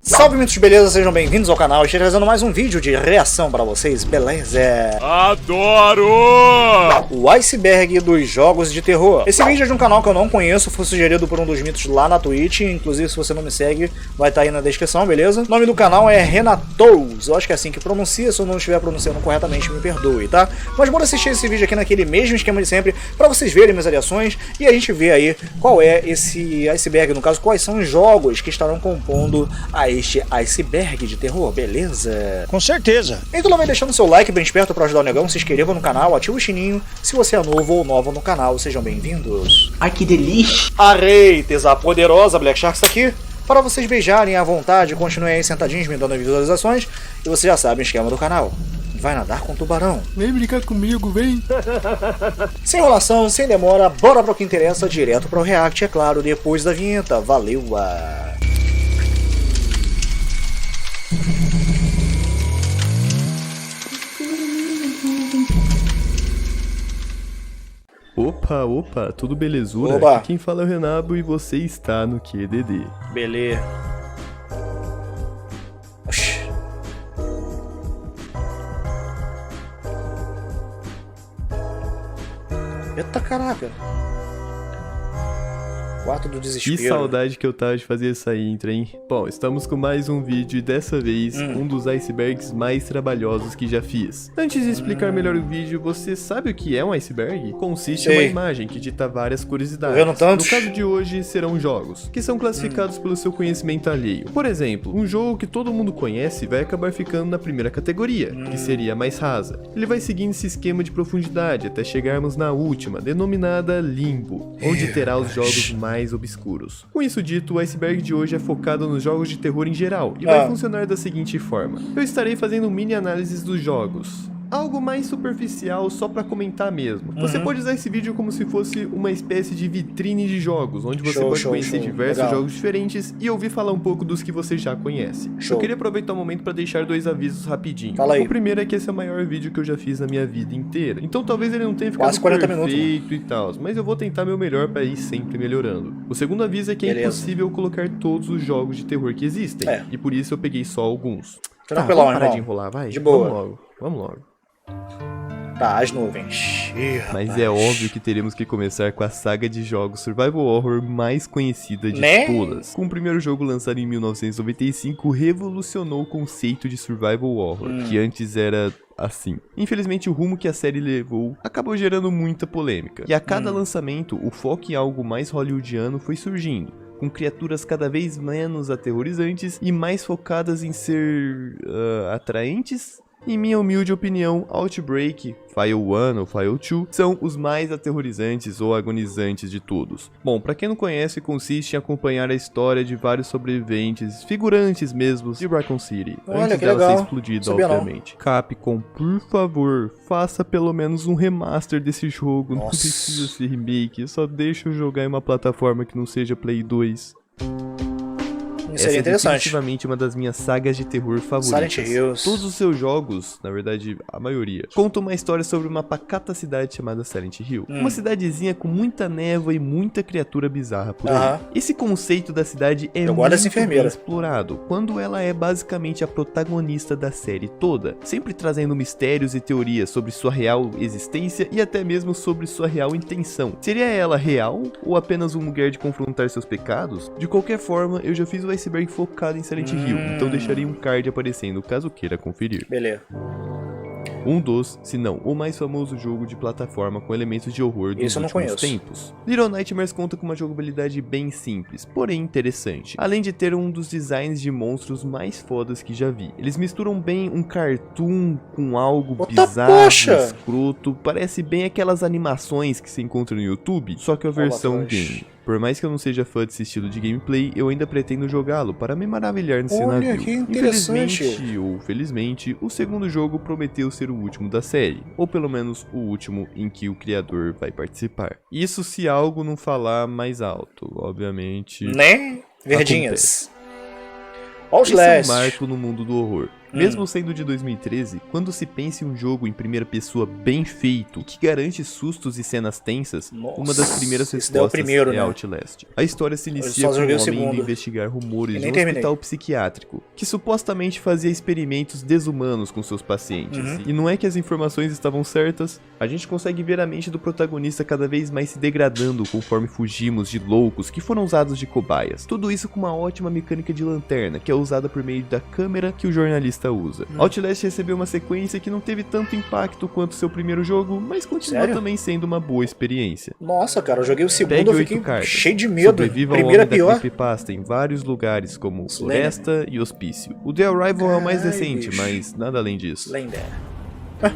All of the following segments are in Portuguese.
Salve, mitos, beleza? Sejam bem-vindos ao canal. Estou trazendo mais um vídeo de reação para vocês, beleza? Adoro! O iceberg dos jogos de terror. Esse vídeo é de um canal que eu não conheço, foi sugerido por um dos mitos lá na Twitch. Inclusive, se você não me segue, vai estar aí na descrição, beleza? O nome do canal é Renatos. Eu acho que é assim que pronuncia. Se eu não estiver pronunciando corretamente, me perdoe, tá? Mas bora assistir esse vídeo aqui naquele mesmo esquema de sempre, para vocês verem minhas reações e a gente ver aí qual é esse iceberg, no caso, quais são os jogos que estarão compondo a este iceberg de terror, beleza? Com certeza. Então não vai deixando seu like bem esperto para ajudar o negão, se inscreva no canal, ativa o sininho, se você é novo ou nova no canal, sejam bem-vindos. Ai, que delícia! A Reites, a poderosa Black Shark está aqui, para vocês beijarem à vontade, continuem aí sentadinhos me dando visualizações, e você já sabe o esquema do canal. Vai nadar com tubarão. Vem brincar comigo, vem. Sem enrolação, sem demora, bora para o que interessa, direto para o react, é claro, depois da vinheta. Valeu! Opa, tudo belezura? Oba. Aqui quem fala é o Renabo e você está no QDD. Beleza. Oxi. Eita caraca. Quarto do desespero. Que saudade que eu tava de fazer essa intro, hein? Bom, estamos com mais um vídeo e dessa vez um dos icebergs mais trabalhosos que já fiz. Antes de explicar melhor o vídeo, você sabe o que é um iceberg? Consiste em uma imagem que dita várias curiosidades. Vendo tantos? No caso de hoje, serão jogos, que são classificados pelo seu conhecimento alheio. Por exemplo, um jogo que todo mundo conhece vai acabar ficando na primeira categoria, que seria a mais rasa. Ele vai seguindo esse esquema de profundidade até chegarmos na última, denominada Limbo, onde terá os jogos mais obscuros. Com isso dito, o iceberg de hoje é focado nos jogos de terror em geral e vai funcionar da seguinte forma. Eu estarei fazendo mini análises dos jogos. Algo mais superficial só pra comentar mesmo. Você pode usar esse vídeo como se fosse uma espécie de vitrine de jogos, onde você pode conhecer diversos jogos diferentes e ouvir falar um pouco dos que você já conhece. Eu queria aproveitar o momento pra deixar dois avisos rapidinho. Fala aí. O primeiro é que esse é o maior vídeo que eu já fiz na minha vida inteira, então talvez ele não tenha ficado Quase 40 perfeito e tal, mas eu vou tentar meu melhor pra ir sempre melhorando. O segundo aviso é que é impossível colocar todos os jogos de terror que existem, e por isso eu peguei só alguns. Tranquilão, vamos parar irmão. de enrolar, vai? De boa. Vamos logo. Tá, as nuvens. Ih, Mas rapaz. é óbvio que teremos que começar com a saga de jogos survival horror mais conhecida de Né? todas. Com o primeiro jogo lançado em 1995, revolucionou o conceito de survival horror, que antes era assim. Infelizmente, o rumo que a série levou acabou gerando muita polêmica. E a cada lançamento, o foco em algo mais hollywoodiano foi surgindo, com criaturas cada vez menos aterrorizantes e mais focadas em ser atraentes. Em minha humilde opinião, Outbreak, File 1 ou File 2 são os mais aterrorizantes ou agonizantes de todos. Bom, pra quem não conhece, consiste em acompanhar a história de vários sobreviventes, figurantes mesmo, de Raccoon City, Olha, antes que dela legal. ser explodida, Sabia não. obviamente. Capcom, por favor, faça pelo menos um remaster desse jogo, não Nossa. precisa ser remake, só deixa eu jogar em uma plataforma que não seja Play 2. Seria Essa é interessante. definitivamente uma das minhas sagas de terror favoritas. Silent Hills. Todos os seus jogos, na verdade, a maioria, contam uma história sobre uma pacata cidade chamada Silent Hill. Uma cidadezinha com muita névoa e muita criatura bizarra por aí. Esse conceito da cidade é gosto dessa muito enfermeira. bem explorado, quando ela é basicamente a protagonista da série toda, sempre trazendo mistérios e teorias sobre sua real existência e até mesmo sobre sua real intenção. Seria ela real ou apenas um lugar de confrontar seus pecados? De qualquer forma, eu já fiz o iceberg focado em Silent Hill, então deixarei um card aparecendo caso queira conferir. Beleza. Um dos, se não o mais famoso jogo de plataforma com elementos de horror dos Isso eu não últimos conheço. tempos. Little Nightmares conta com uma jogabilidade bem simples, porém interessante, além de ter um dos designs de monstros mais fodas que já vi. Eles misturam bem um cartoon com algo bizarro, poxa! escroto, parece bem aquelas animações que se encontra no YouTube, só que a versão game. Por mais que eu não seja fã desse estilo de gameplay, eu ainda pretendo jogá-lo para me maravilhar nesse Olha, navio. que interessante. Infelizmente ou felizmente, o segundo jogo prometeu ser o último da série, ou pelo menos o último em que o criador vai participar. Isso se algo não falar mais alto, obviamente. Né? Verdinhas. Esse é um Outlast. marco no mundo do horror. Mesmo sendo de 2013, quando se pensa em um jogo em primeira pessoa bem feito, que garante sustos e cenas tensas, uma das primeiras respostas é Outlast. A história se inicia com um homem indo investigar rumores de um hospital psiquiátrico, que supostamente fazia experimentos desumanos com seus pacientes. E não é que as informações estavam certas, a gente consegue ver a mente do protagonista cada vez mais se degradando conforme fugimos de loucos que foram usados de cobaias. Tudo isso com uma ótima mecânica de lanterna, que é usada por meio da câmera que o jornalista usa. Outlast recebeu uma sequência que não teve tanto impacto quanto seu primeiro jogo, mas continua também sendo uma boa experiência. Nossa, cara, eu joguei o segundo e fiquei cartas. Cheio de medo. Sobreviva ao homem da creepypasta em vários lugares, como Floresta e Hospício. O The Arrival é o mais recente, mas nada além disso.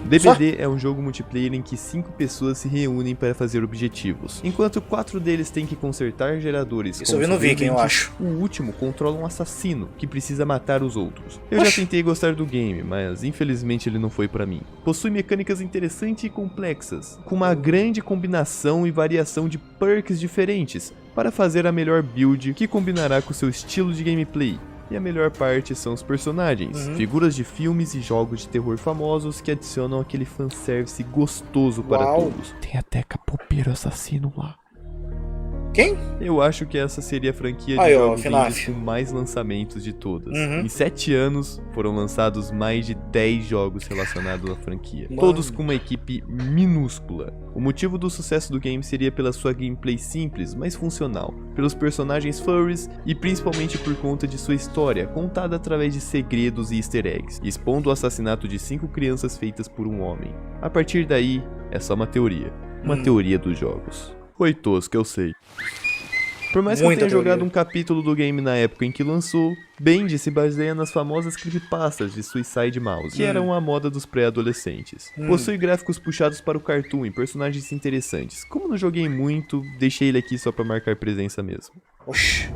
DBD é um jogo multiplayer em que 5 pessoas se reúnem para fazer objetivos, enquanto 4 deles têm que consertar geradores. Isso eu vi no Viking, eu acho. O último controla um assassino que precisa matar os outros. Eu já tentei gostar do game, mas infelizmente ele não foi pra mim. Possui mecânicas interessantes e complexas, com uma grande combinação e variação de perks diferentes, para fazer a melhor build que combinará com seu estilo de gameplay. E a melhor parte são os personagens, figuras de filmes e jogos de terror famosos que adicionam aquele fanservice gostoso para todos. Tem até capoeiro assassino lá. Quem? Eu acho que essa seria a franquia de jogos indies com mais lançamentos de todas. Em 7 anos, foram lançados mais de 10 jogos relacionados à franquia. Todos com uma equipe minúscula. O motivo do sucesso do game seria pela sua gameplay simples, mas funcional, pelos personagens furries e principalmente por conta de sua história, contada através de segredos e easter eggs, expondo o assassinato de 5 crianças feitas por um homem. A partir daí, é só uma teoria. Uma teoria dos jogos. Foi tosco, eu sei. Por mais que eu tenha jogado um capítulo do game na época em que lançou, Bendy se baseia nas famosas creepypastas de Suicide Mouse, que eram a moda dos pré-adolescentes. Possui gráficos puxados para o cartoon e personagens interessantes. Como não joguei muito, deixei ele aqui só pra marcar presença mesmo. Oxi.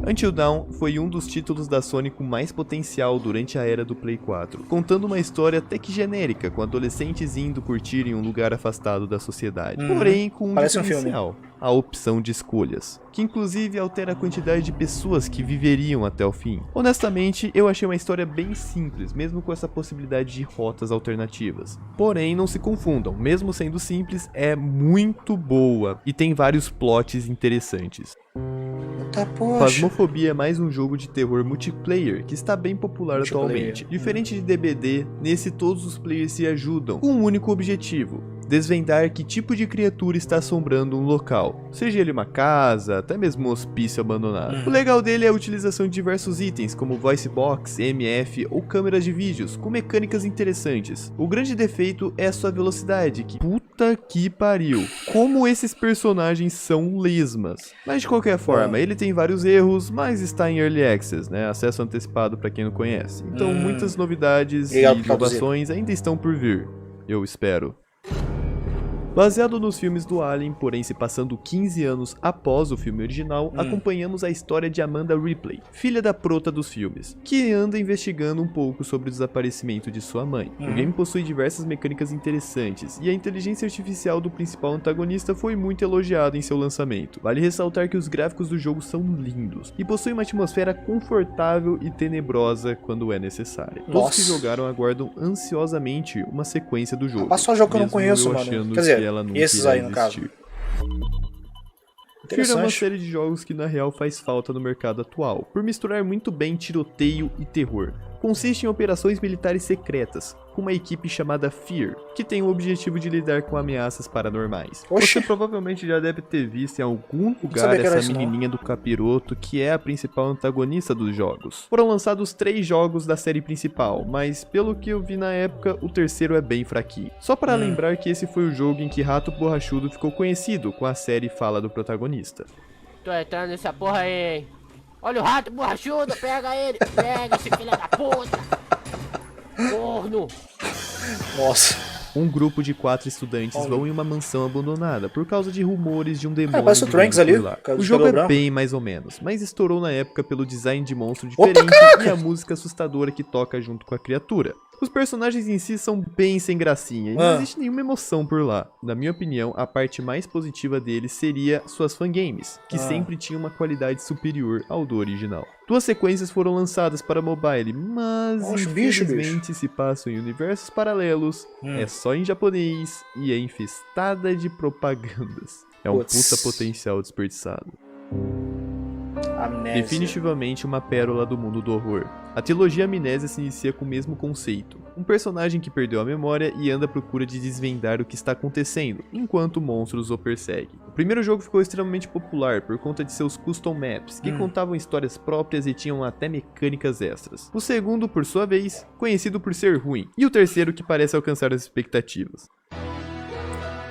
Until Dawn foi um dos títulos da Sony com mais potencial durante a era do Play 4, contando uma história até que genérica, com adolescentes indo curtir em um lugar afastado da sociedade, porém com um diferencial, a opção de escolhas, que inclusive altera a quantidade de pessoas que viveriam até o fim. Honestamente, eu achei uma história bem simples, mesmo com essa possibilidade de rotas alternativas. Porém, não se confundam, mesmo sendo simples, é muito boa e tem vários plots interessantes. Phasmophobia é mais um jogo de terror multiplayer que está bem popular atualmente. Diferente de DBD, nesse todos os players se ajudam com um único objetivo: desvendar que tipo de criatura está assombrando um local, seja ele uma casa, até mesmo um hospício abandonado. O legal dele é a utilização de diversos itens, como voice box, EMF ou câmeras de vídeos, com mecânicas interessantes. O grande defeito é a sua velocidade, que puta que pariu, como esses personagens são lesmas. Mas de qualquer forma, ele tem vários erros, mas está em Early Access, né? Acesso antecipado para quem não conhece. Então muitas novidades e inovações ainda estão por vir, eu espero. Baseado nos filmes do Alien, porém se passando 15 anos após o filme original, acompanhamos a história de Amanda Ripley, filha da prota dos filmes, que anda investigando um pouco sobre o desaparecimento de sua mãe. O game possui diversas mecânicas interessantes, e a inteligência artificial do principal antagonista foi muito elogiada em seu lançamento. Vale ressaltar que os gráficos do jogo são lindos, e possui uma atmosfera confortável e tenebrosa quando é necessária. Todos que jogaram aguardam ansiosamente uma sequência do jogo. Só jogo que eu não conheço, mano. Quer dizer, esses aí no caso. Fear é uma série de jogos que na real faz falta no mercado atual, por misturar muito bem tiroteio e terror. Consiste em operações militares secretas, com uma equipe chamada Fear, que tem o objetivo de lidar com ameaças paranormais. Você provavelmente já deve ter visto em algum lugar essa menininha do capiroto, que é a principal antagonista dos jogos. Foram lançados 3 jogos da série principal, mas pelo que eu vi na época, o terceiro é bem fraquinho. Só para lembrar que esse foi o jogo em que Rato Borrachudo ficou conhecido com a série Fala do Protagonista. Tô entrando nessa porra aí, hein? Olha o rato borrachudo, pega ele! Pega esse filho da puta! Corno! Nossa. Um grupo de 4 estudantes vão em uma mansão abandonada por causa de rumores de um demônio. Parece o Tranks ali. O jogo é bem mais ou menos, mas estourou na época pelo design de monstro diferente e a música assustadora que toca junto com a criatura. Os personagens em si são bem sem gracinha e não existe nenhuma emoção por lá. Na minha opinião, a parte mais positiva deles seria suas fangames, que sempre tinham uma qualidade superior ao do original. 2 sequências foram lançadas para mobile, mas infelizmente se passam em universos paralelos, é só em japonês e é infestada de propagandas. É um puta potencial desperdiçado. Amnésia. Definitivamente uma pérola do mundo do horror. A trilogia Amnésia se inicia com o mesmo conceito. Um personagem que perdeu a memória e anda à procura de desvendar o que está acontecendo, enquanto monstros o perseguem. O primeiro jogo ficou extremamente popular por conta de seus custom maps, que contavam histórias próprias e tinham até mecânicas extras. O segundo, por sua vez, conhecido por ser ruim. E o terceiro que parece alcançar as expectativas.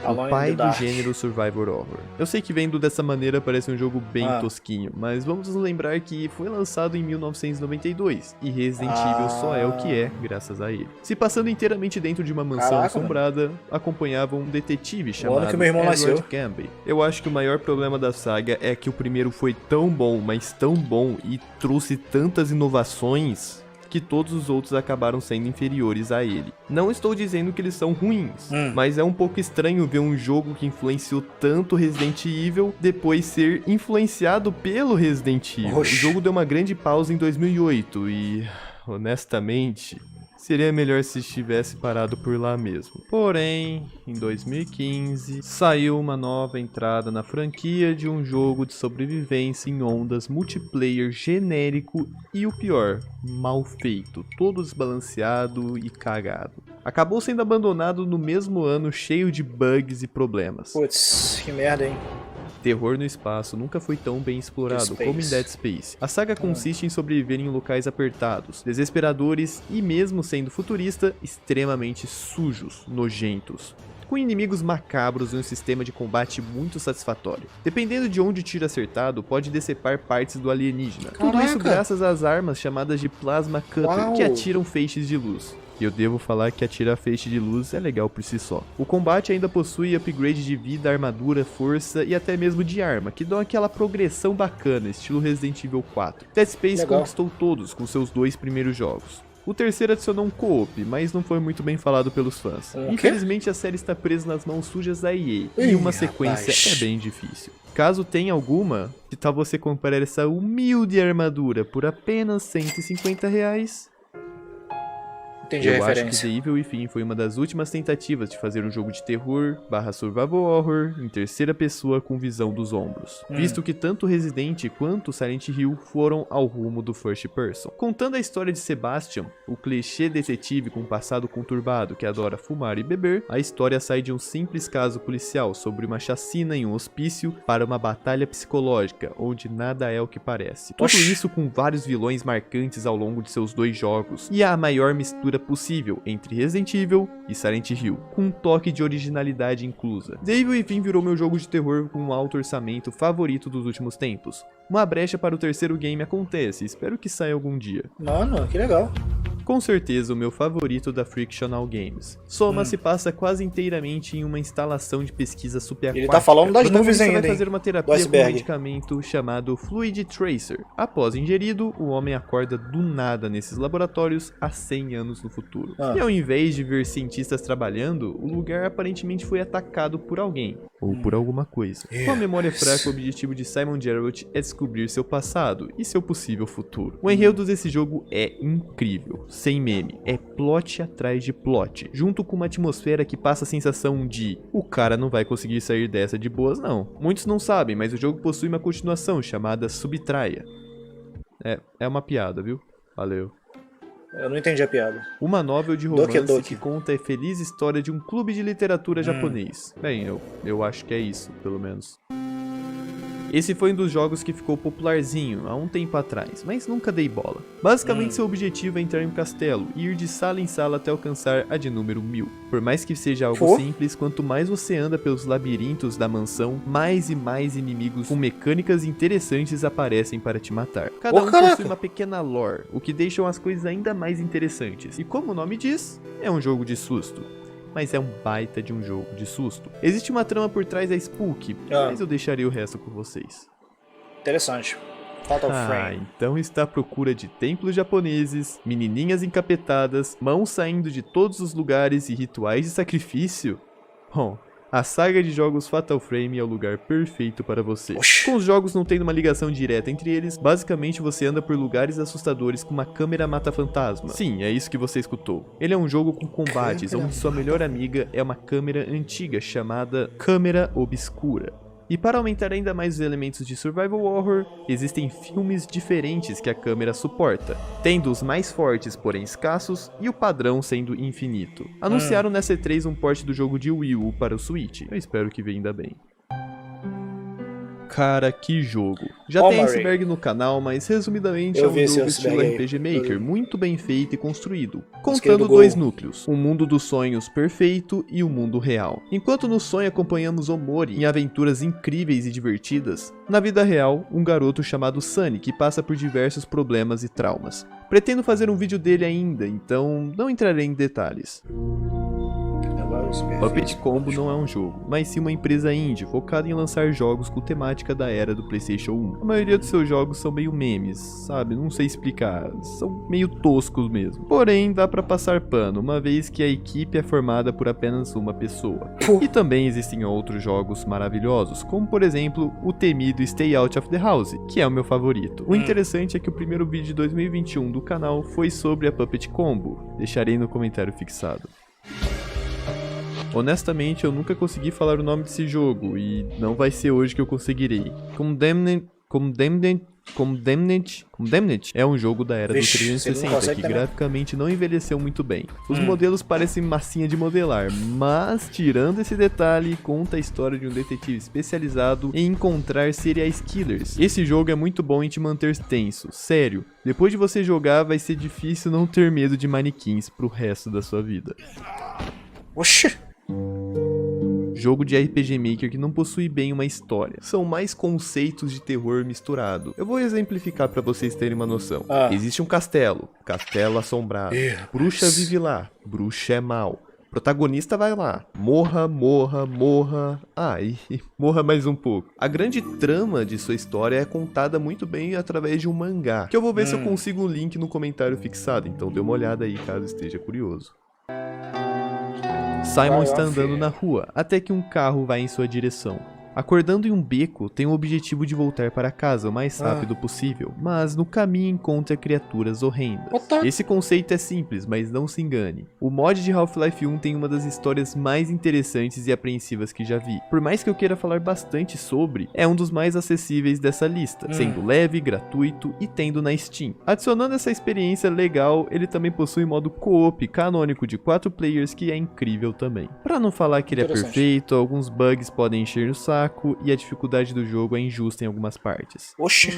O pai do gênero Survivor Horror. Eu sei que vendo dessa maneira parece um jogo bem tosquinho, mas vamos nos lembrar que foi lançado em 1992 e Resident Evil só é o que é graças a ele. Se passando inteiramente dentro de uma mansão assombrada, acompanhava um detetive chamado Edward Campbell. Eu acho que o maior problema da saga é que o primeiro foi tão bom, mas tão bom e trouxe tantas inovações que todos os outros acabaram sendo inferiores a ele. Não estou dizendo que eles são ruins, mas é um pouco estranho ver um jogo que influenciou tanto Resident Evil depois ser influenciado pelo Resident Evil. O jogo deu uma grande pausa em 2008 e, honestamente, seria melhor se estivesse parado por lá mesmo. Porém, em 2015, saiu uma nova entrada na franquia de um jogo de sobrevivência em ondas multiplayer genérico e o pior, mal feito, todo desbalanceado e cagado. Acabou sendo abandonado no mesmo ano cheio de bugs e problemas. Putz, que merda, hein? Terror no espaço nunca foi tão bem explorado como em Dead Space. A saga consiste em sobreviver em locais apertados, desesperadores e, mesmo sendo futurista, extremamente sujos, nojentos, com inimigos macabros e um sistema de combate muito satisfatório. Dependendo de onde o tiro acertado, pode decepar partes do alienígena. Tudo isso graças às armas chamadas de Plasma Cutter, que atiram feixes de luz. E eu devo falar que atirar feixe de luz é legal por si só. O combate ainda possui upgrade de vida, armadura, força e até mesmo de arma, que dão aquela progressão bacana, estilo Resident Evil 4. Dead Space conquistou todos com seus 2 primeiros jogos. O terceiro adicionou um co-op, mas não foi muito bem falado pelos fãs. Infelizmente a série está presa nas mãos sujas da EA, e uma sequência é bem difícil. Caso tenha alguma, que tal você comprar essa humilde armadura por apenas R$150? Entendi a referência. Acho que The Evil Within foi uma das últimas tentativas de fazer um jogo de terror / survival horror em terceira pessoa com visão dos ombros, visto que tanto Resident quanto Silent Hill foram ao rumo do first person. Contando a história de Sebastian, o clichê detetive com um passado conturbado que adora fumar e beber, a história sai de um simples caso policial sobre uma chacina em um hospício para uma batalha psicológica, onde nada é o que parece. Tudo isso com vários vilões marcantes ao longo de seus 2 jogos, e a maior mistura possível entre Resident Evil e Silent Hill, com um toque de originalidade inclusa. The Evil Within virou meu jogo de terror com um alto orçamento favorito dos últimos tempos. Uma brecha para o terceiro game acontece, espero que saia algum dia. Mano, que legal. Com certeza o meu favorito da Frictional Games. Soma se passa quase inteiramente em uma instalação de pesquisa subaquática. Ele tá falando das nuvens ainda, vai fazer uma terapia com um medicamento chamado Fluid Tracer. Após ingerido, o homem acorda do nada nesses laboratórios há 100 anos no futuro. E ao invés de ver cientistas trabalhando, o lugar aparentemente foi atacado por alguém. Ou por alguma coisa. Com a memória fraca, o objetivo de Simon Geralt é descobrir seu passado e seu possível futuro. O enredo desse jogo é incrível. Sem meme, é plot atrás de plot, junto com uma atmosfera que passa a sensação de o cara não vai conseguir sair dessa de boas não. Muitos não sabem, mas o jogo possui uma continuação chamada Subtraia. É uma piada, viu? Valeu. Eu não entendi a piada. Uma novel de romance que conta a feliz história de um clube de literatura japonês. Bem, eu acho que é isso, pelo menos. Esse foi um dos jogos que ficou popularzinho há um tempo atrás, mas nunca dei bola. Basicamente seu objetivo é entrar em um castelo e ir de sala em sala até alcançar a de número 1000. Por mais que seja algo simples, quanto mais você anda pelos labirintos da mansão, mais e mais inimigos com mecânicas interessantes aparecem para te matar. Cada um possui uma pequena lore, o que deixa as coisas ainda mais interessantes. E como o nome diz, é um jogo de susto. Mas é um baita de um jogo de susto. Existe uma trama por trás da Spook, mas eu deixaria o resto com vocês. Interessante. Fatal Frame. Então está à procura de templos japoneses, menininhas encapetadas, mãos saindo de todos os lugares e rituais de sacrifício? Bom, a saga de jogos Fatal Frame é o lugar perfeito para você. Oxi. Com os jogos não tendo uma ligação direta entre eles, basicamente você anda por lugares assustadores com uma câmera mata-fantasma. Sim, é isso que você escutou. Ele é um jogo com combates, onde sua melhor amiga é uma câmera antiga chamada Câmera Obscura. E para aumentar ainda mais os elementos de survival horror, existem filmes diferentes que a câmera suporta, tendo os mais fortes porém escassos e o padrão sendo infinito. Anunciaram nessa E3 um port do jogo de Wii U para o Switch, eu espero que venha bem. Cara, que jogo. Já tem Iceberg no canal, mas resumidamente é um jogo estilo RPG Maker, muito bem feito e construído, contando dois núcleos, o mundo dos sonhos perfeito e o mundo real. Enquanto no sonho acompanhamos Omori em aventuras incríveis e divertidas, na vida real, um garoto chamado Sunny que passa por diversos problemas e traumas. Pretendo fazer um vídeo dele ainda, então não entrarei em detalhes. Puppet Combo não é um jogo, mas sim uma empresa indie focada em lançar jogos com temática da era do PlayStation 1. A maioria dos seus jogos são meio memes, sabe? Não sei explicar, são meio toscos mesmo. Porém, dá pra passar pano, uma vez que a equipe é formada por apenas uma pessoa. E também existem outros jogos maravilhosos, como por exemplo, o temido Stay Out of the House, que é o meu favorito. O interessante é que o primeiro vídeo de 2021 do canal foi sobre a Puppet Combo, deixarei no comentário fixado. Honestamente, eu nunca consegui falar o nome desse jogo, e não vai ser hoje que eu conseguirei. Condemned é um jogo da era do 360 que graficamente não envelheceu muito bem. Os modelos parecem massinha de modelar, mas tirando esse detalhe, conta a história de um detetive especializado em encontrar serial killers. Esse jogo é muito bom em te manter tenso, sério. Depois de você jogar, vai ser difícil não ter medo de manequins pro resto da sua vida. Oxi! Jogo de RPG Maker que não possui bem uma história. São mais conceitos de terror misturado. Eu vou exemplificar para vocês terem uma noção. Existe um castelo assombrado. Bruxa vive lá, bruxa é mal. Protagonista vai lá, morra, e morra mais um pouco. A grande trama de sua história é contada muito bem através de um mangá, que eu vou ver se eu consigo um link no comentário fixado, então dê uma olhada aí caso esteja curioso. Simon está andando na rua, até que um carro vai em sua direção. Acordando em um beco, tem o objetivo de voltar para casa o mais rápido possível, mas no caminho encontra criaturas horrendas. Esse conceito é simples, mas não se engane. O mod de Half-Life 1 tem uma das histórias mais interessantes e apreensivas que já vi. Por mais que eu queira falar bastante sobre, é um dos mais acessíveis dessa lista, sendo leve, gratuito e tendo na Steam. Adicionando essa experiência legal, ele também possui modo co-op canônico de 4 players que é incrível também. Pra não falar que ele é perfeito, alguns bugs podem encher o saco, e a dificuldade do jogo é injusta em algumas partes. Oxi!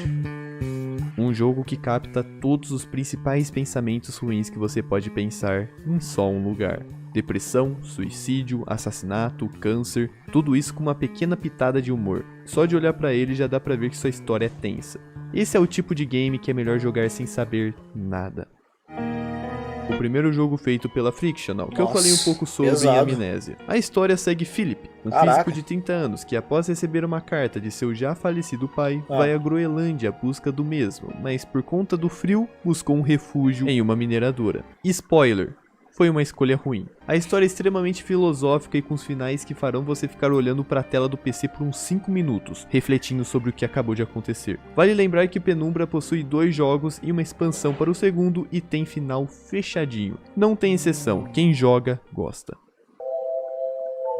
Um jogo que capta todos os principais pensamentos ruins que você pode pensar em só um lugar. Depressão, suicídio, assassinato, câncer, tudo isso com uma pequena pitada de humor. Só de olhar pra ele já dá pra ver que sua história é tensa. Esse é o tipo de game que é melhor jogar sem saber nada. O primeiro jogo feito pela Frictional, que eu falei um pouco sobre em Amnésia. A história segue Philip, um físico de 30 anos que após receber uma carta de seu já falecido pai, vai à Groenlândia à busca do mesmo, mas por conta do frio, buscou um refúgio em uma mineradora. Spoiler! Foi uma escolha ruim. A história é extremamente filosófica e com os finais que farão você ficar olhando para a tela do PC por uns 5 minutos, refletindo sobre o que acabou de acontecer. Vale lembrar que Penumbra possui 2 jogos e uma expansão para o segundo e tem final fechadinho. Não tem exceção, quem joga, gosta.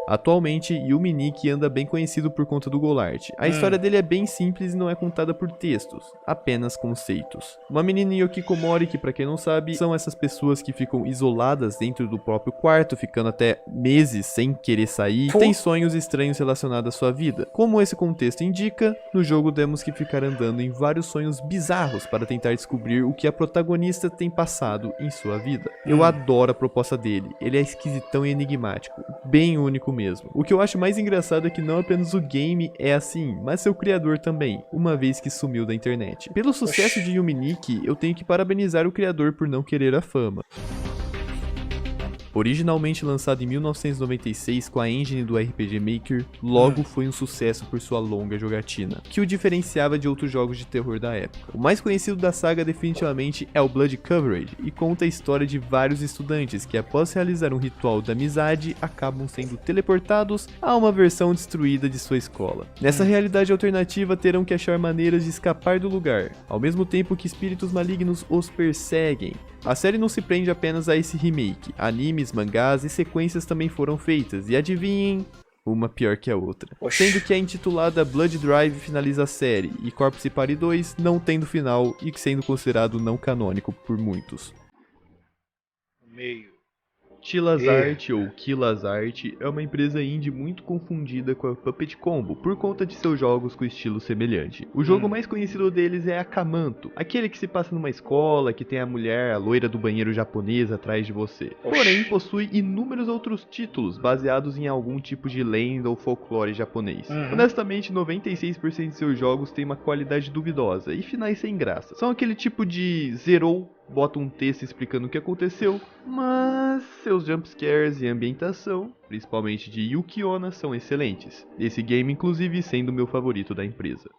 Atualmente, Yumi Nikki anda bem conhecido por conta do Golart. A história dele é bem simples e não é contada por textos, apenas conceitos. Uma menina em Yokikomori, que pra quem não sabe, são essas pessoas que ficam isoladas dentro do próprio quarto, ficando até meses sem querer sair, tem sonhos estranhos relacionados à sua vida. Como esse contexto indica, no jogo temos que ficar andando em vários sonhos bizarros para tentar descobrir o que a protagonista tem passado em sua vida. Eu adoro a proposta dele, ele é esquisitão e enigmático, bem único mesmo. O que eu acho mais engraçado é que não apenas o game é assim, mas seu criador também, uma vez que sumiu da internet. Pelo sucesso de Yumi Nikki, eu tenho que parabenizar o criador por não querer a fama. Originalmente lançado em 1996 com a engine do RPG Maker, logo foi um sucesso por sua longa jogatina, que o diferenciava de outros jogos de terror da época. O mais conhecido da saga definitivamente é o Blood Coverage, e conta a história de vários estudantes que após realizar um ritual da amizade, acabam sendo teleportados a uma versão destruída de sua escola. Nessa realidade alternativa terão que achar maneiras de escapar do lugar, ao mesmo tempo que espíritos malignos os perseguem. A série não se prende apenas a esse remake, animes, mangás e sequências também foram feitas, e adivinhem, uma pior que a outra. Oxi. Sendo que a intitulada Blood Drive finaliza a série, e Corpse Party 2 não tendo final e sendo considerado não canônico por muitos. Meio. Chilazart ou Kilazart é uma empresa indie muito confundida com a Puppet Combo por conta de seus jogos com estilo semelhante. O jogo mais conhecido deles é Akamanto, aquele que se passa numa escola, que tem a mulher, a loira do banheiro japonesa atrás de você. Porém, possui inúmeros outros títulos baseados em algum tipo de lenda ou folclore japonês. Honestamente, 96% de seus jogos têm uma qualidade duvidosa e finais sem graça. São aquele tipo de zerou, bota um texto explicando o que aconteceu, mas seus jumpscares e ambientação, principalmente de Yuki-onna, são excelentes. Esse game, inclusive, sendo o meu favorito da empresa.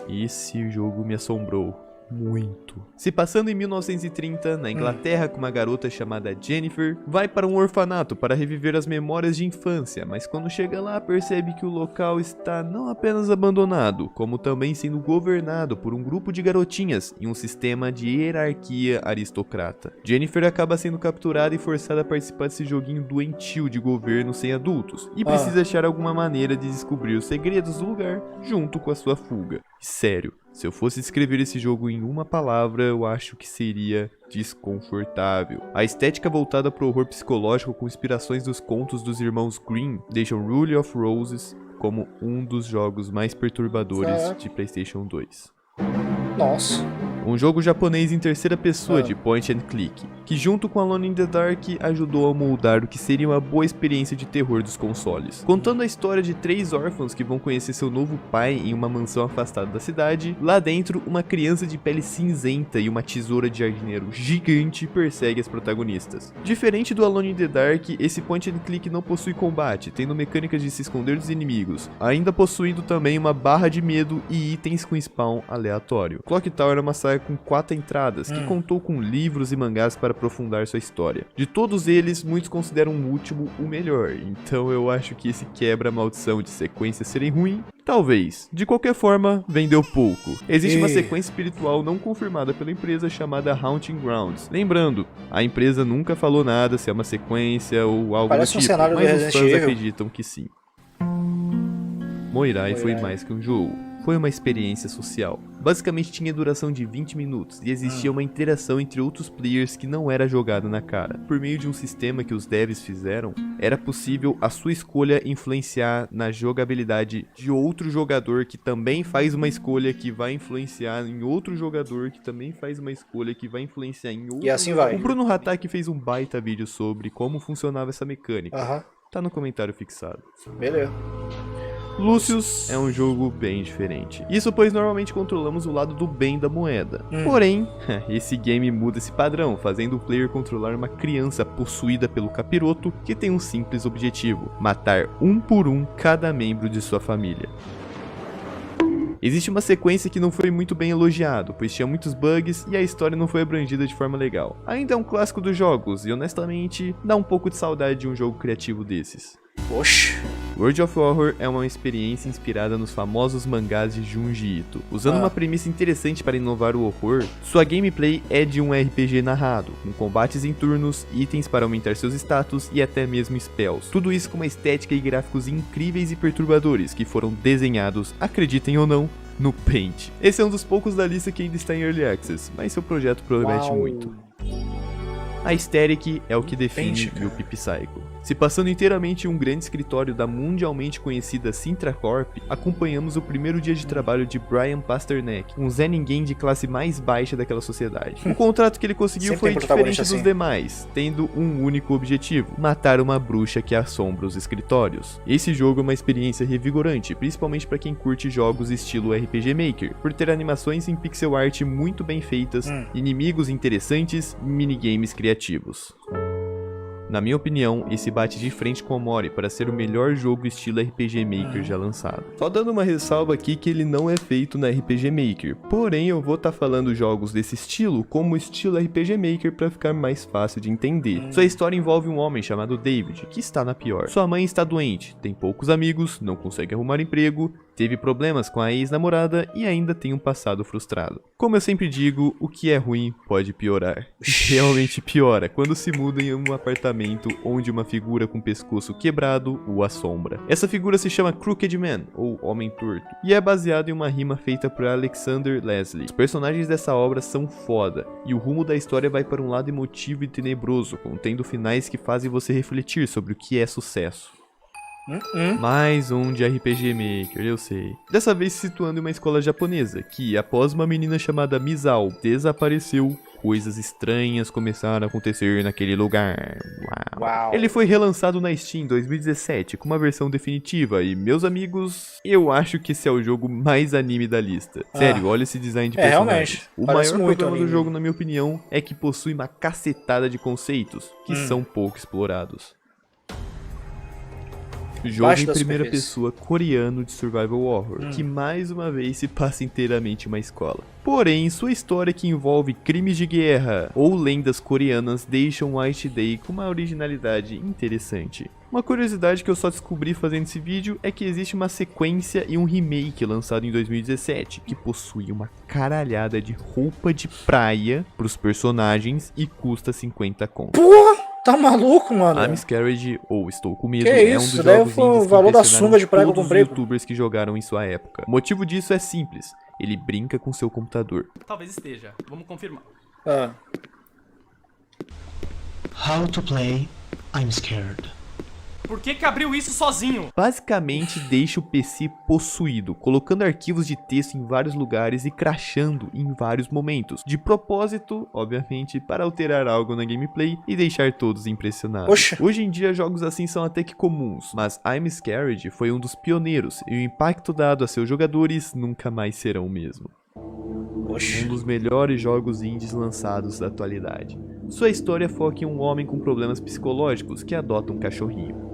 Esse jogo me assombrou muito. Se passando em 1930, na Inglaterra, com uma garota chamada Jennifer, vai para um orfanato para reviver as memórias de infância, mas quando chega lá percebe que o local está não apenas abandonado, como também sendo governado por um grupo de garotinhas em um sistema de hierarquia aristocrata. Jennifer acaba sendo capturada e forçada a participar desse joguinho doentio de governo sem adultos, e precisa achar alguma maneira de descobrir os segredos do lugar junto com a sua fuga. Sério, se eu fosse descrever esse jogo em uma palavra, eu acho que seria desconfortável. A estética voltada para o horror psicológico com inspirações dos contos dos irmãos Grimm deixam Rule of Roses como um dos jogos mais perturbadores de PlayStation 2. Nossa. Um jogo japonês em terceira pessoa de point and click, que junto com Alone in the Dark ajudou a moldar o que seria uma boa experiência de terror dos consoles. Contando a história de 3 órfãos que vão conhecer seu novo pai em uma mansão afastada da cidade, lá dentro uma criança de pele cinzenta e uma tesoura de jardineiro gigante persegue as protagonistas. Diferente do Alone in the Dark, esse point and click não possui combate, tendo mecânicas de se esconder dos inimigos, ainda possuindo também uma barra de medo e itens com spawn aleatório. Clock Tower é uma saga com 4 entradas, que contou com livros e mangás para aprofundar sua história. De todos eles, muitos consideram o último o melhor, então eu acho que esse quebra a maldição de sequências serem ruim. Talvez. De qualquer forma, vendeu pouco. Existe uma sequência espiritual não confirmada pela empresa chamada Haunting Grounds. Lembrando, a empresa nunca falou nada se é uma sequência ou algo Parece do um tipo, cenário do mas os Resident fãs Evil. acreditam que sim. Moirai foi mais que um jogo. Foi uma experiência social. Basicamente tinha duração de 20 minutos e existia uma interação entre outros players que não era jogada na cara. Por meio de um sistema que os devs fizeram, era possível a sua escolha influenciar na jogabilidade de outro jogador que também faz uma escolha que vai influenciar em outro jogador que também faz uma escolha que vai influenciar em outro. E assim vai. O Bruno Hatak fez um baita vídeo sobre como funcionava essa mecânica. Tá no comentário fixado. Beleza. Lucius é um jogo bem diferente. Isso pois normalmente controlamos o lado do bem da moeda. Porém, esse game muda esse padrão, fazendo o player controlar uma criança possuída pelo capiroto que tem um simples objetivo: matar um por um cada membro de sua família. Existe uma sequência que não foi muito bem elogiado, pois tinha muitos bugs e a história não foi abrangida de forma legal. Ainda é um clássico dos jogos e honestamente dá um pouco de saudade de um jogo criativo desses. Oxi. World of Horror é uma experiência inspirada nos famosos mangás de Junji Ito. Usando uma premissa interessante para inovar o horror, sua gameplay é de um RPG narrado, com combates em turnos, itens para aumentar seus status e até mesmo spells. Tudo isso com uma estética e gráficos incríveis e perturbadores que foram desenhados, acreditem ou não, no Paint. Esse é um dos poucos da lista que ainda está em Early Access, mas seu projeto promete muito. A Aesthetic é o que define Yuppie Psycho. Se passando inteiramente em um grande escritório da mundialmente conhecida Sintra Corp, acompanhamos o primeiro dia de trabalho de Brian Pasternak, um Zé Ninguém de classe mais baixa daquela sociedade. O contrato que ele conseguiu foi diferente dos demais, tendo um único objetivo: matar uma bruxa que assombra os escritórios. Esse jogo é uma experiência revigorante, principalmente para quem curte jogos estilo RPG Maker, por ter animações em pixel art muito bem feitas, inimigos interessantes e minigames criativos. Na minha opinião, esse bate de frente com Omori para ser o melhor jogo estilo RPG Maker já lançado. Só dando uma ressalva aqui que ele não é feito na RPG Maker, porém eu vou estar falando jogos desse estilo como estilo RPG Maker para ficar mais fácil de entender. Sua história envolve um homem chamado David, que está na pior. Sua mãe está doente, tem poucos amigos, não consegue arrumar emprego, teve problemas com a ex-namorada e ainda tem um passado frustrado. Como eu sempre digo, o que é ruim pode piorar. E realmente piora quando se muda em um apartamento onde uma figura com pescoço quebrado o assombra. Essa figura se chama Crooked Man, ou Homem Torto, e é baseado em uma rima feita por Alexander Leslie. Os personagens dessa obra são foda, e o rumo da história vai para um lado emotivo e tenebroso, contendo finais que fazem você refletir sobre o que é sucesso. Mais um de RPG Maker, eu sei. Dessa vez se situando em uma escola japonesa, que após uma menina chamada Misao desapareceu, coisas estranhas começaram a acontecer naquele lugar. Uau. Ele foi relançado na Steam em 2017 com uma versão definitiva e, meus amigos, eu acho que esse é o jogo mais anime da lista. Sério, olha esse design de personagens. Realmente. O Parece maior muito problema do anime. jogo, na minha opinião, é que possui uma cacetada de conceitos que são pouco explorados. Jogo Baixo em da primeira superfície. pessoa coreano de survival horror, que mais uma vez se passa inteiramente em uma escola. Porém, sua história que envolve crimes de guerra ou lendas coreanas deixam White Day com uma originalidade interessante. Uma curiosidade que eu só descobri fazendo esse vídeo é que existe uma sequência e um remake lançado em 2017, que possui uma caralhada de roupa de praia pros personagens e custa 50 conto. Porra, tá maluco, mano? I'm Scared, ou Estou com Medo, Que é um isso? dos Daí jogos foi o indies que valor da impressionaram sunga de praia que eu todos comprei, os youtubers que jogaram em sua época. O motivo disso é simples, ele brinca com seu computador. Talvez esteja. Vamos confirmar. Ah. How to play I'm Scared. Por que abriu isso sozinho? Basicamente deixa o PC possuído, colocando arquivos de texto em vários lugares e crashando em vários momentos. De propósito, obviamente, para alterar algo na gameplay e deixar todos impressionados. Oxa. Hoje em dia jogos assim são até que comuns, mas I'm Scared foi um dos pioneiros e o impacto dado a seus jogadores nunca mais será o mesmo. Um dos melhores jogos indies lançados da atualidade. Sua história foca em um homem com problemas psicológicos que adota um cachorrinho.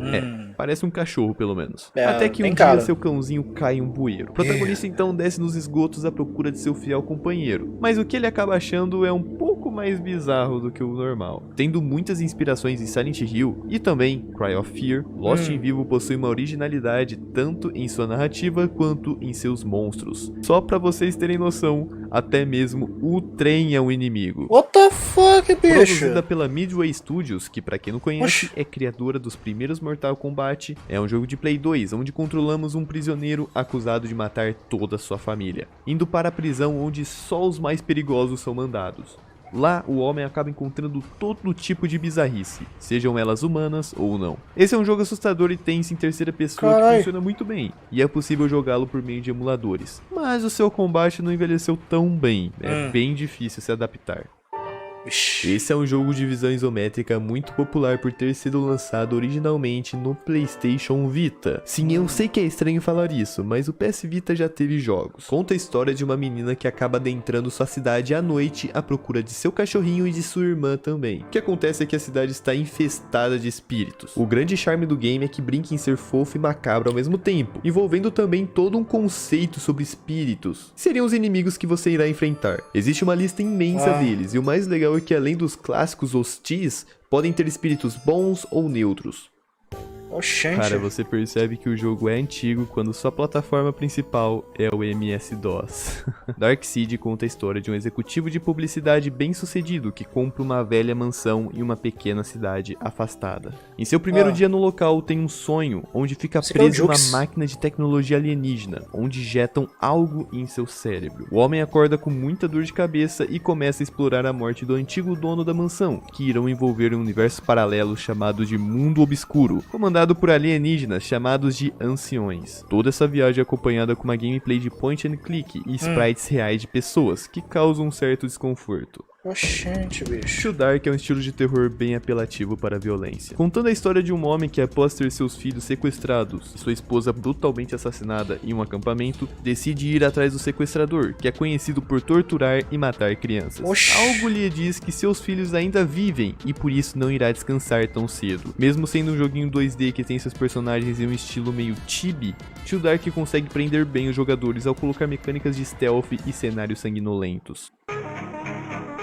Parece um cachorro pelo menos. É, Até que um tem dia cara. seu cãozinho cai em um bueiro. O protagonista então desce nos esgotos à procura de seu fiel companheiro. Mas o que ele acaba achando é um pouco mais bizarro do que o normal. Tendo muitas inspirações em Silent Hill e também Cry of Fear, Lost in Vivo possui uma originalidade tanto em sua narrativa quanto em seus monstros. Só pra vocês terem noção, até mesmo o trem é um inimigo. What the fuck, bicho? Produzida pela Midway Studios, que pra quem não conhece, Oxi. é criadora dos primeiros Mortal Kombat, é um jogo de Play 2, onde controlamos um prisioneiro acusado de matar toda a sua família, indo para a prisão onde só os mais perigosos são mandados. Lá, o homem acaba encontrando todo tipo de bizarrice, sejam elas humanas ou não. Esse é um jogo assustador e tenso em terceira pessoa Carai. que funciona muito bem, e é possível jogá-lo por meio de emuladores. Mas o seu combate não envelheceu tão bem, é bem difícil se adaptar. Esse é um jogo de visão isométrica muito popular por ter sido lançado originalmente no PlayStation Vita. Sim, eu sei que é estranho falar isso, mas o PS Vita já teve jogos. Conta a história de uma menina que acaba adentrando sua cidade à noite à procura de seu cachorrinho e de sua irmã também. O que acontece é que a cidade está infestada de espíritos. O grande charme do game é que brinca em ser fofo e macabro ao mesmo tempo, envolvendo também todo um conceito sobre espíritos. Seriam os inimigos que você irá enfrentar. Existe uma lista imensa deles, e o mais legal é que além dos clássicos hostis, podem ter espíritos bons ou neutros. Oxente. Cara, você percebe que o jogo é antigo quando sua plataforma principal é o MS-DOS. Darkseid conta a história de um executivo de publicidade bem-sucedido que compra uma velha mansão em uma pequena cidade afastada. Em seu primeiro dia no local, tem um sonho onde fica Esse aqui é o preso uma Jukes. máquina de tecnologia alienígena, onde injetam algo em seu cérebro. O homem acorda com muita dor de cabeça e começa a explorar a morte do antigo dono da mansão, que irão envolver um universo paralelo chamado de Mundo Obscuro, comandado por alienígenas chamados de anciões. Toda essa viagem é acompanhada com uma gameplay de point and click e sprites reais de pessoas, que causam um certo desconforto. Oxente, bicho. Too Dark é um estilo de terror bem apelativo para a violência, contando a história de um homem que, após ter seus filhos sequestrados e sua esposa brutalmente assassinada em um acampamento, decide ir atrás do sequestrador, que é conhecido por torturar e matar crianças. Oxi. Algo lhe diz que seus filhos ainda vivem e por isso não irá descansar tão cedo. Mesmo sendo um joguinho 2D que tem seus personagens em um estilo meio chibi, Too Dark consegue prender bem os jogadores ao colocar mecânicas de stealth e cenários sanguinolentos.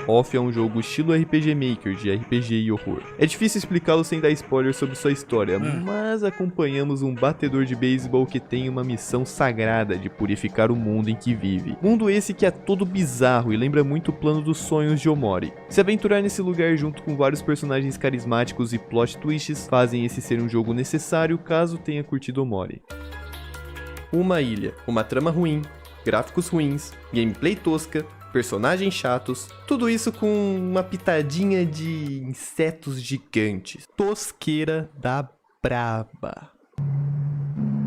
Off é um jogo estilo RPG Maker, de RPG e horror. É difícil explicá-lo sem dar spoiler sobre sua história, mas acompanhamos um batedor de beisebol que tem uma missão sagrada de purificar o mundo em que vive. Mundo esse que é todo bizarro e lembra muito o plano dos sonhos de Omori. Se aventurar nesse lugar junto com vários personagens carismáticos e plot twists fazem esse ser um jogo necessário caso tenha curtido Omori. Uma ilha, uma trama ruim, gráficos ruins, gameplay tosca, personagens chatos, tudo isso com uma pitadinha de insetos gigantes. Tosqueira da braba.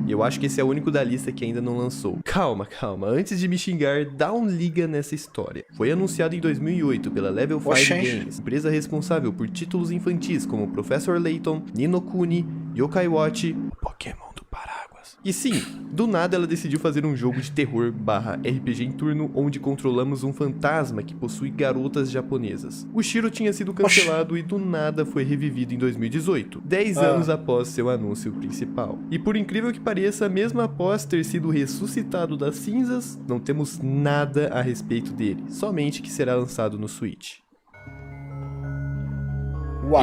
E eu acho que esse é o único da lista que ainda não lançou. Calma, antes de me xingar, dá um liga nessa história. Foi anunciado em 2008 pela Level 5 Games, empresa responsável por títulos infantis como Professor Layton, Ni no Kuni, Yokai Watch, Pokémon do Paráguas. E sim, do nada ela decidiu fazer um jogo de terror / RPG em turno onde controlamos um fantasma que possui garotas japonesas. O Shiro tinha sido cancelado e do nada foi revivido em 2018, 10 anos após seu anúncio principal. E por incrível que pareça, mesmo após ter sido ressuscitado das cinzas, não temos nada a respeito dele, somente que será lançado no Switch.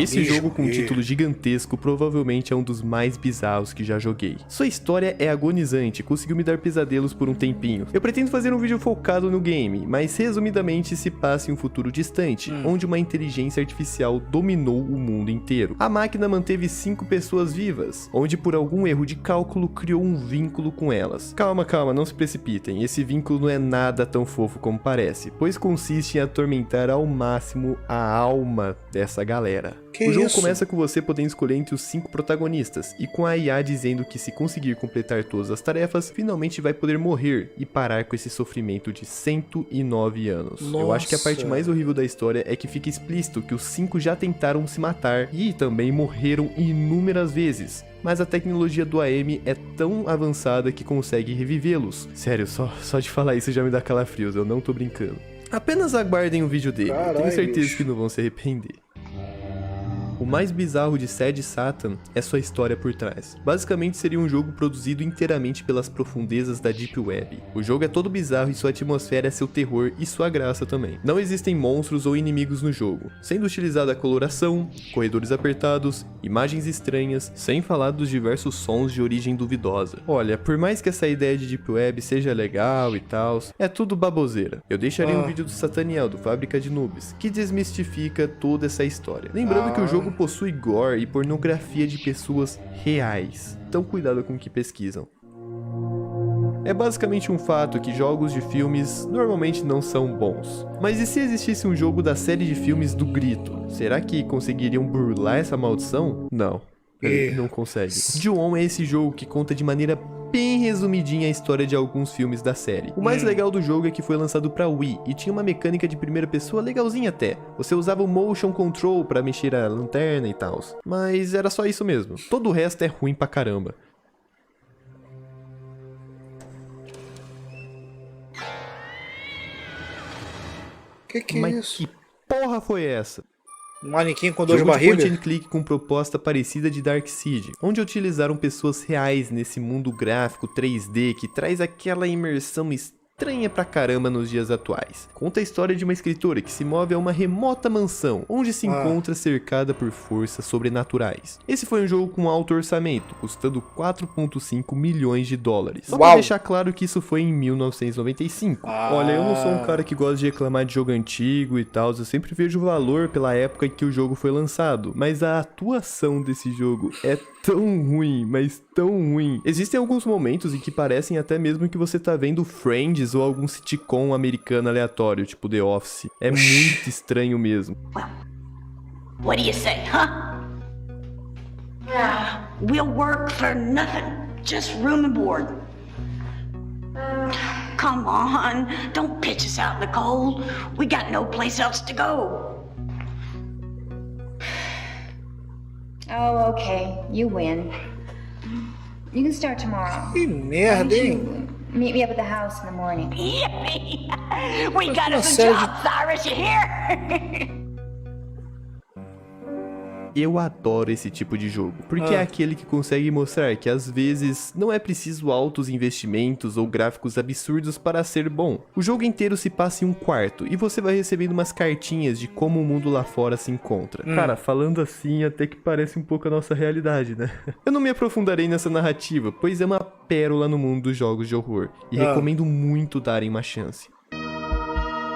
Esse jogo com um título gigantesco provavelmente é um dos mais bizarros que já joguei. Sua história é agonizante, conseguiu me dar pesadelos por um tempinho. Eu pretendo fazer um vídeo focado no game, mas resumidamente se passa em um futuro distante, onde uma inteligência artificial dominou o mundo inteiro. A máquina manteve 5 pessoas vivas, onde por algum erro de cálculo criou um vínculo com elas. Calma, não se precipitem, esse vínculo não é nada tão fofo como parece, pois consiste em atormentar ao máximo a alma dessa galera. O jogo começa com você podendo escolher entre os 5 protagonistas, e com a IA dizendo que se conseguir completar todas as tarefas, finalmente vai poder morrer e parar com esse sofrimento de 109 anos. Nossa. Eu acho que a parte mais horrível da história é que fica explícito que os 5 já tentaram se matar e também morreram inúmeras vezes. Mas a tecnologia do AM é tão avançada que consegue revivê-los. Sério, só de falar isso já me dá calafrios, eu não tô brincando. Apenas aguardem o vídeo dele, tenho certeza bicho. que não vão se arrepender. O mais bizarro de Sad Satan é sua história por trás. Basicamente seria um jogo produzido inteiramente pelas profundezas da Deep Web. O jogo é todo bizarro e sua atmosfera é seu terror e sua graça também. Não existem monstros ou inimigos no jogo, sendo utilizada a coloração, corredores apertados, imagens estranhas, sem falar dos diversos sons de origem duvidosa. Olha, por mais que essa ideia de Deep Web seja legal e tal, é tudo baboseira. Eu deixarei um vídeo do Sataniel, do Fábrica de Noobs, que desmistifica toda essa história. Lembrando que o jogo possui gore e pornografia de pessoas reais, então cuidado com o que pesquisam. É basicamente um fato que jogos de filmes normalmente não são bons. Mas e se existisse um jogo da série de filmes do Grito? Será que conseguiriam burlar essa maldição? Não. Não consegue. Ju-On é esse jogo que conta de maneira bem resumidinha a história de alguns filmes da série. O mais legal do jogo é que foi lançado pra Wii e tinha uma mecânica de primeira pessoa legalzinha até. Você usava o motion control pra mexer a lanterna e tal. Mas era só isso mesmo. Todo o resto é ruim pra caramba. Que Mas isso? que porra foi essa? Um manequim com 2 Jogo de barrigas? point and click com proposta parecida de Darkseid, onde utilizaram pessoas reais nesse mundo gráfico 3D que traz aquela imersão estranha pra caramba nos dias atuais. Conta a história de uma escritora que se move a uma remota mansão, onde se encontra cercada por forças sobrenaturais. Esse foi um jogo com alto orçamento, custando 4,5 milhões de dólares. Só pra deixar claro que isso foi em 1995. Olha, eu não sou um cara que gosta de reclamar de jogo antigo e tal, eu sempre vejo valor pela época em que o jogo foi lançado, mas a atuação desse jogo é tão ruim, mas tão ruim. Existem alguns momentos em que parecem até mesmo que você tá vendo Friends ou algum sitcom americano aleatório, tipo The Office. É muito estranho mesmo. What do you say, huh? We'll work for nothing. Just room and board. come on. Don't pitch us out in the cold. We got no place else to go. Oh, okay. You win. You can start tomorrow. Que merda, hein? Meet me up at the house in the morning. Yippee! We got uma us a série job, Cyrus, you hear? Eu adoro esse tipo de jogo, porque é aquele que consegue mostrar que às vezes não é preciso altos investimentos ou gráficos absurdos para ser bom. O jogo inteiro se passa em um quarto e você vai recebendo umas cartinhas de como o mundo lá fora se encontra. Cara, falando assim até que parece um pouco a nossa realidade, né? Eu não me aprofundarei nessa narrativa, pois é uma pérola no mundo dos jogos de horror e recomendo muito darem uma chance.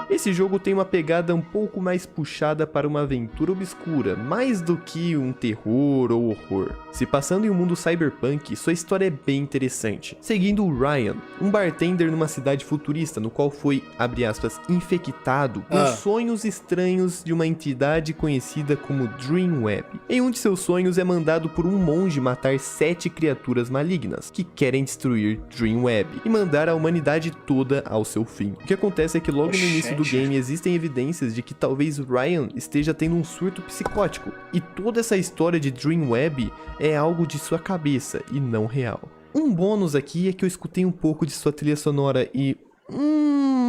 Esse jogo tem uma pegada um pouco mais puxada para uma aventura obscura, mais do que um terror ou horror. Se passando em um mundo cyberpunk, sua história é bem interessante. Seguindo o Ryan, um bartender numa cidade futurista no qual foi, abre aspas, infectado por sonhos estranhos de uma entidade conhecida como Dreamweb. Em um de seus sonhos é mandado por um monge matar 7 criaturas malignas, que querem destruir Dreamweb e mandar a humanidade toda ao seu fim. O que acontece é que logo no início do game existem evidências de que talvez Ryan esteja tendo um surto psicótico, e toda essa história de Dreamweb é algo de sua cabeça e não real. Um bônus aqui é que eu escutei um pouco de sua trilha sonora e...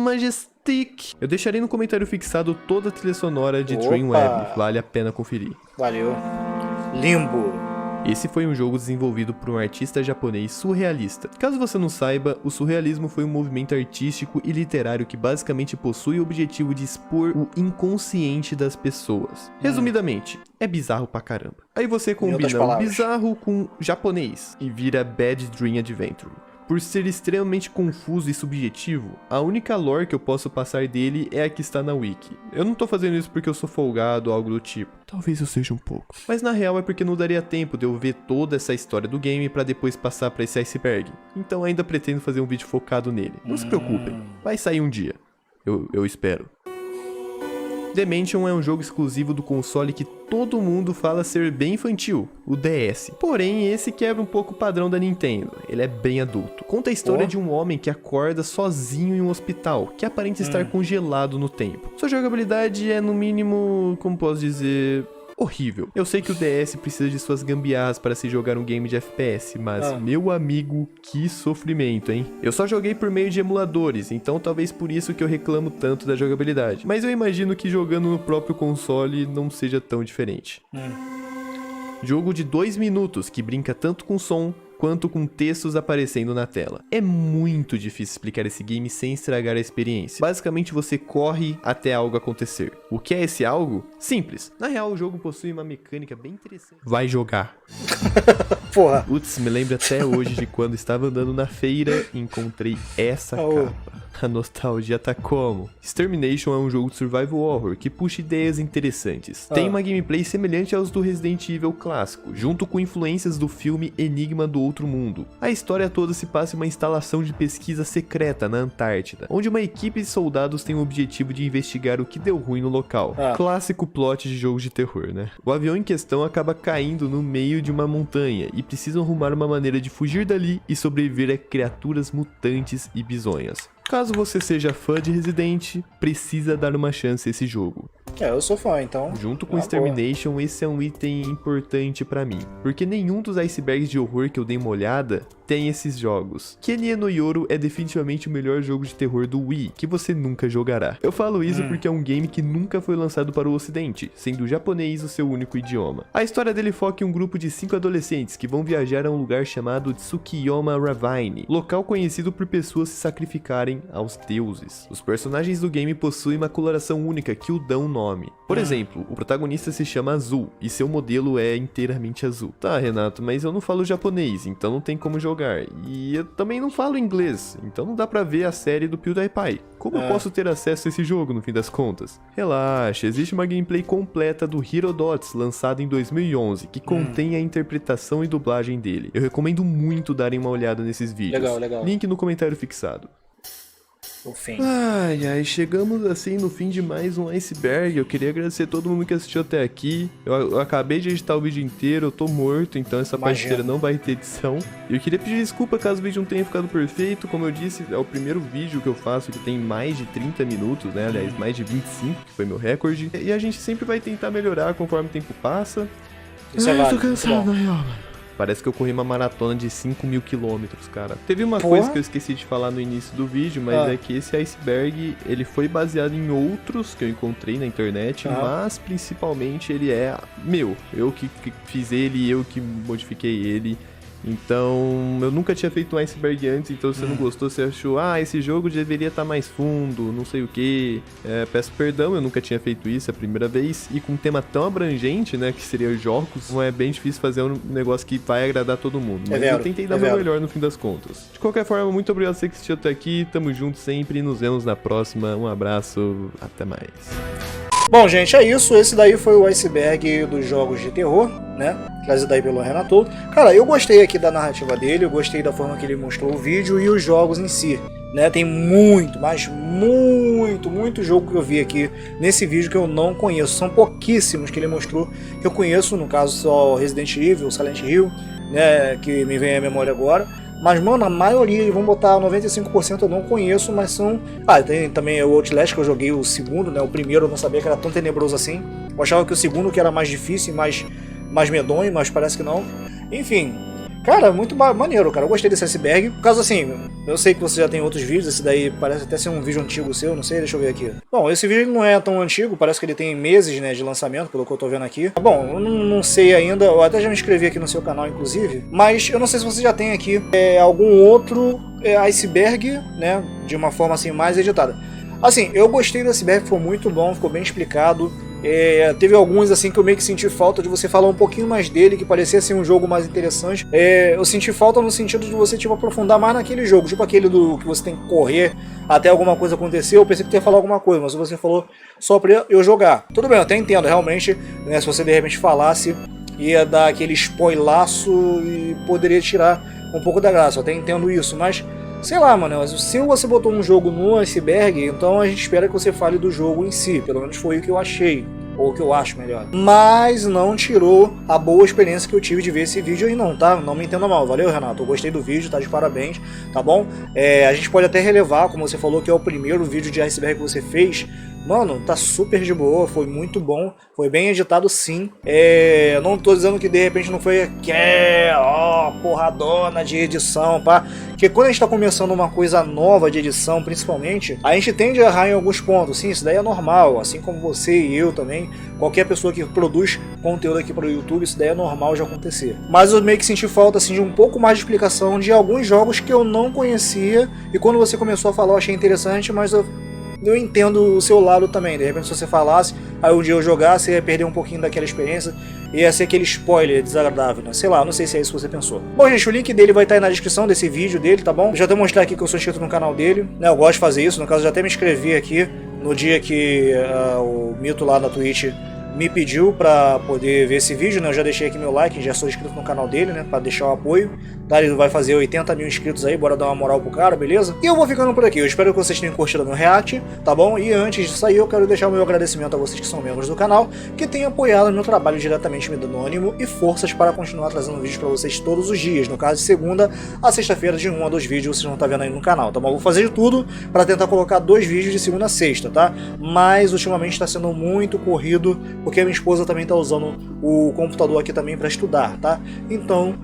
Majestic. Eu deixarei no comentário fixado toda a trilha sonora de Dreamweb, vale a pena conferir. Valeu. Limbo. Esse foi um jogo desenvolvido por um artista japonês surrealista. Caso você não saiba, o surrealismo foi um movimento artístico e literário que basicamente possui o objetivo de expor o inconsciente das pessoas. Resumidamente, é bizarro pra caramba. Aí você combina o bizarro com japonês e vira Bad Dream Adventure. Por ser extremamente confuso e subjetivo, a única lore que eu posso passar dele é a que está na wiki. Eu não tô fazendo isso porque eu sou folgado ou algo do tipo. Talvez eu seja um pouco. Mas na real é porque não daria tempo de eu ver toda essa história do game pra depois passar pra esse iceberg. Então ainda pretendo fazer um vídeo focado nele. Não se preocupem, vai sair um dia. Eu espero. Dimension é um jogo exclusivo do console que todo mundo fala ser bem infantil, o DS. Porém, esse quebra um pouco o padrão da Nintendo, ele é bem adulto. Conta a história de um homem que acorda sozinho em um hospital, que aparenta estar congelado no tempo. Sua jogabilidade é, no mínimo, como posso dizer... horrível. Eu sei que o DS precisa de suas gambiarras para se jogar um game de FPS, mas meu amigo, que sofrimento, hein? Eu só joguei por meio de emuladores, então talvez por isso que eu reclamo tanto da jogabilidade. Mas eu imagino que jogando no próprio console não seja tão diferente. Jogo de 2 minutos que brinca tanto com som quanto com textos aparecendo na tela. É muito difícil explicar esse game sem estragar a experiência. Basicamente você corre até algo acontecer. O que é esse algo? Simples. Na real o jogo possui uma mecânica bem interessante. Vai jogar. Porra. Putz, me lembro até hoje de quando estava andando na feira e encontrei essa capa. A nostalgia tá como? Extermination é um jogo de survival horror que puxa ideias interessantes. Tem uma gameplay semelhante aos do Resident Evil clássico, junto com influências do filme Enigma do Outro Mundo. A história toda se passa em uma instalação de pesquisa secreta na Antártida, onde uma equipe de soldados tem o objetivo de investigar o que deu ruim no local. Clássico plot de jogos de terror, né? O avião em questão acaba caindo no meio de uma montanha e precisam arrumar uma maneira de fugir dali e sobreviver a criaturas mutantes e bizonhas. Caso você seja fã de Resident, precisa dar uma chance a esse jogo. Eu sou fã, então. Junto com Extermination, esse é um item importante pra mim, porque nenhum dos icebergs de horror que eu dei uma olhada tem esses jogos. Kenny no Yoro é definitivamente o melhor jogo de terror do Wii, que você nunca jogará. Eu falo isso porque é um game que nunca foi lançado para o ocidente, sendo o japonês o seu único idioma. A história dele foca em um grupo de 5 adolescentes que vão viajar a um lugar chamado Tsukiyama Ravine, local conhecido por pessoas se sacrificarem aos deuses. Os personagens do game possuem uma coloração única que o dão nome. Por exemplo, o protagonista se chama Azul e seu modelo é inteiramente azul. Tá, Renato, mas eu não falo japonês, então não tem como jogar. E eu também não falo inglês, então não dá pra ver a série do PewDiePie. Como eu posso ter acesso a esse jogo no fim das contas? Relaxa, existe uma gameplay completa do Hero Dots, lançado em 2011, que contém a interpretação e dublagem dele. Eu recomendo muito darem uma olhada nesses vídeos. Legal. Link no comentário fixado. O fim. Ai, chegamos assim no fim de mais um iceberg. Eu queria agradecer a todo mundo que assistiu até aqui. Eu acabei de editar o vídeo inteiro, eu tô morto, então essa parte inteira não vai ter edição. E eu queria pedir desculpa caso o vídeo não tenha ficado perfeito. Como eu disse, é o primeiro vídeo que eu faço que tem mais de 30 minutos, né? Aliás, mais de 25, que foi meu recorde. E a gente sempre vai tentar melhorar conforme o tempo passa. Isso é eu tô válido, cansado, muito bom. Ayoba. Parece que eu corri uma maratona de 5.000 quilômetros, cara. Teve uma Porra. coisa que eu esqueci de falar no início do vídeo, mas é que esse iceberg, ele foi baseado em outros que eu encontrei na internet, mas principalmente ele é meu. Eu que fiz ele, eu que modifiquei ele. Então, eu nunca tinha feito um iceberg antes, então se você não gostou, você achou, esse jogo deveria estar mais fundo, não sei o que. Peço perdão, eu nunca tinha feito isso, é a primeira vez. E com um tema tão abrangente, né, que seria jogos, não é bem difícil fazer um negócio que vai agradar todo mundo. Mas eu tentei dar o meu melhor no fim das contas. De qualquer forma, muito obrigado a você que assistiu até aqui, tamo junto sempre, nos vemos na próxima. Um abraço, até mais. Bom, gente, é isso. Esse daí foi o iceberg dos jogos de terror, né? Trazido aí pelo Renato. Cara, eu gostei aqui da narrativa dele, eu gostei da forma que ele mostrou o vídeo e os jogos em si, né? Tem muito, mas muito jogo que eu vi aqui nesse vídeo que eu não conheço. São pouquíssimos que ele mostrou que eu conheço, no caso só Resident Evil, Silent Hill, né? Que me vem à memória agora. Mas, mano, a maioria, vamos botar 95% eu não conheço, mas são... tem também o Outlast, que eu joguei o segundo, né? O primeiro eu não sabia que era tão tenebroso assim. Eu achava que o segundo que era mais difícil e mais medonho, mas parece que não. Enfim, cara, muito maneiro, cara. Eu gostei desse iceberg. Por causa assim, eu sei que você já tem outros vídeos, esse daí parece até ser um vídeo antigo seu, não sei, deixa eu ver aqui. Bom, esse vídeo não é tão antigo, parece que ele tem meses, né, de lançamento, pelo que eu tô vendo aqui. Bom, eu não sei ainda, eu até já me inscrevi aqui no seu canal, inclusive, mas eu não sei se você já tem aqui algum outro iceberg, né, de uma forma assim mais editada. Assim, eu gostei do iceberg, foi muito bom, ficou bem explicado. Teve alguns assim que eu meio que senti falta de você falar um pouquinho mais dele, que parecia ser um jogo mais interessante. Eu senti falta no sentido de você tipo aprofundar mais naquele jogo, tipo aquele do que você tem que correr até alguma coisa acontecer. Eu pensei que ia falar alguma coisa, mas você falou só pra eu jogar. Tudo bem, eu até entendo, realmente, né, se você de repente falasse, ia dar aquele spoilaço e poderia tirar um pouco da graça. Eu até entendo isso, mas sei lá, mano, se você botou um jogo no iceberg, então a gente espera que você fale do jogo em si. Pelo menos foi o que eu achei, ou o que eu acho melhor. Mas não tirou a boa experiência que eu tive de ver esse vídeo aí não, tá? Não me entenda mal, valeu, Renato? Eu gostei do vídeo, tá de parabéns, tá bom? A gente pode até relevar, como você falou, que é o primeiro vídeo de iceberg que você fez. Mano, tá super de boa, foi muito bom, foi bem editado sim. Não tô dizendo que de repente não foi porradona de edição, pá. Porque quando a gente tá começando uma coisa nova de edição, principalmente, a gente tende a errar em alguns pontos. Sim, isso daí é normal, assim como você e eu também. Qualquer pessoa que produz conteúdo aqui para o YouTube, isso daí é normal de acontecer. Mas eu meio que senti falta assim, de um pouco mais de explicação de alguns jogos que eu não conhecia. E quando você começou a falar, eu achei interessante, mas eu entendo o seu lado também. De repente, se você falasse, aí um dia eu jogasse, ia perder um pouquinho daquela experiência, ia ser aquele spoiler desagradável, né? Sei lá, não sei se é isso que você pensou. Bom, gente, o link dele vai estar aí na descrição desse vídeo dele, tá bom? Deixa eu até mostrar aqui que eu sou inscrito no canal dele, né? Eu gosto de fazer isso, no caso, eu já até me inscrevi aqui no dia que o Mito lá na Twitch me pediu pra poder ver esse vídeo, né? Eu já deixei aqui meu like, já sou inscrito no canal dele, né? Pra deixar o apoio. Tá? Ele vai fazer 80 mil inscritos aí, bora dar uma moral pro cara, beleza? E eu vou ficando por aqui. Eu espero que vocês tenham curtido o meu react, tá bom? E antes de sair, eu quero deixar o meu agradecimento a vocês que são membros do canal, que têm apoiado o meu trabalho diretamente, me dando ânimo e forças para continuar trazendo vídeos pra vocês todos os dias. No caso, de segunda a sexta-feira, de 1 a 2 vídeos, vocês vão estar vendo aí no canal, tá bom? Eu vou fazer de tudo pra tentar colocar 2 vídeos de segunda a sexta, tá? Mas ultimamente tá sendo muito corrido, porque a minha esposa também tá usando o computador aqui também para estudar, tá? Então,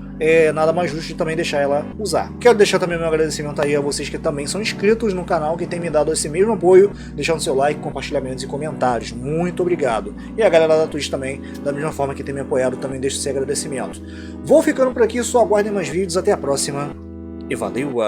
nada mais justo de também deixar ela usar. Quero deixar também meu agradecimento aí a vocês que também são inscritos no canal, que têm me dado esse mesmo apoio, deixando seu like, compartilhamentos e comentários. Muito obrigado. E a galera da Twitch também, da mesma forma que tem me apoiado, também deixo esse agradecimento. Vou ficando por aqui, só aguardem mais vídeos, até a próxima e valeu!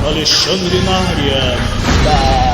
Alexandre na área.